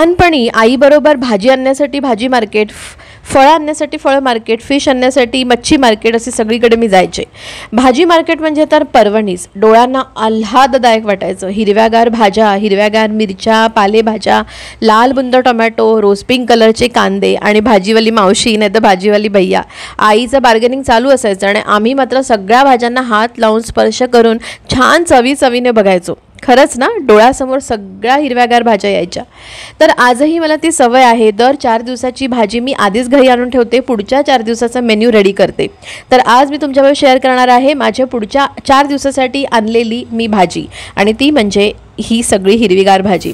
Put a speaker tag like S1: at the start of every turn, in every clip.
S1: लहानपणी आईबरोबर भाजी आणण्यासाठी भाजी मार्केट, फळं आणण्यासाठी फळं मार्केट, फिश आणण्यासाठी मच्छी मार्केट असे सगळीकडे मी जायचे. भाजी मार्केट म्हणजे तर पर्वणीच. डोळ्यांना आल्हाददायक वाटायचं. हिरव्यागार भाज्या, हिरव्यागार मिरच्या, पालेभाज्या, लाल बुंद टोमॅटो, रोज पिंक कलरचे कांदे आणि भाजीवाली मावशी नाही तर भाजीवाली भैया. आईचं बार्गेनिंग चालू असायचं आणि आम्ही मात्र सगळ्या भाज्यांना हात लावून स्पर्श करून छान चवीने बघायचो. खरंच ना, डोळ्यासमोर सगळ्या हिरव्यागार भाज्या यायच्या. तर आजही मला ती सवय आहे. दर 4 दिवसाची भाजी मी आधीच घरी आणून ठेवते, पुढच्या 4 दिवसाचा मेन्यू रेडी करते. तर आज मी तुमच्याबरोबर शेअर करणार आहे माझ्या पुढच्या 4 दिवसासाठी आणलेली मी भाजी, आणि ती म्हणजे ही सगळी हिरवीगार भाजी.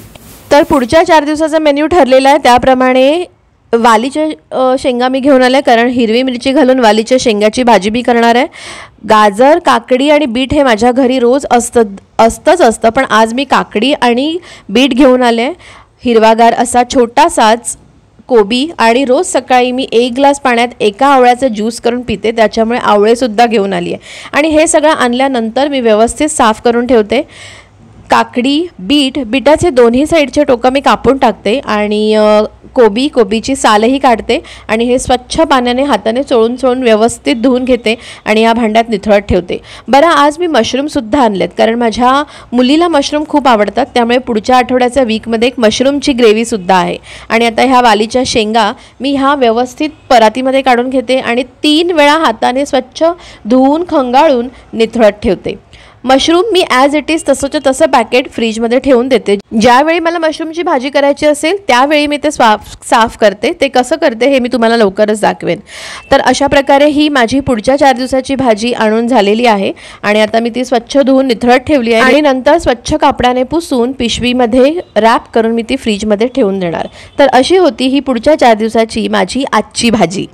S1: तर पुढच्या 4 दिवसाचा मेन्यू ठरलेला आहे. त्याप्रमाणे वालीच्या शेंगा मी घेऊन आले, कारण हिरवी मिरची घालून वालीच्या शेंगाची भाजी मी करणार आहे. गाजर, काकडी आणि बीट हे माझ्या घरी रोज असतं, पण आज मी काकडी आणि बीट घेऊन आले. हिरवागार असा छोटासाच कोबी, आणि रोज सकाळी मी 1 ग्लास पाण्यात एका आवळ्याचा ज्यूस करून पिते, त्याच्यामुळे आवळेसुद्धा घेऊन आली आहे. आणि हे सगळं आणल्यानंतर मी व्यवस्थित साफ करून ठेवते. काकडी, बीटाचे दोन्ही साईडचे टोकं मी कापून टाकते, आणि कोबीची सालही काढते, आणि हे स्वच्छ पाण्याने हाताने चोळून व्यवस्थित धुवून घेते आणि या भांड्यात निथळत ठेवते. बरं, आज मी मशरूमसुद्धा आणलेत, कारण माझ्या मुलीला मशरूम खूप आवडतात, त्यामुळे पुढच्या आठवड्याच्या वीकमध्ये एक मशरूमची ग्रेव्हीसुद्धा आहे. आणि आता ह्या वालीच्या शेंगा मी ह्या व्यवस्थित परातीमध्ये काढून घेते आणि 3 वेळा हाताने स्वच्छ धुवून खंगाळून निथळत ठेवते. Mushroom me as it is तसंच्या तसं पॅकेट फ्रीजमध्ये ठेवून देते. ज्यावेळी मला मशरूमची भाजी करायची असेल त्यावेळी मी ते साफ करते. ते कसं करते हे मी तुम्हाला लवकरच दाखवेन. तर अशा प्रकारे ही माझी पुढच्या 4 दिवसाची भाजी आणून झालेली आहे, आणि आता मी ती स्वच्छ धुवून निथळत ठेवली आहे, आणि नंतर स्वच्छ कापडाने पुसून पिशवीमध्ये रॅप करून मी ती फ्रीजमध्ये ठेवून देणार. तर अशी होती ही पुढच्या 4 दिवसाची माझी आजची भाजी.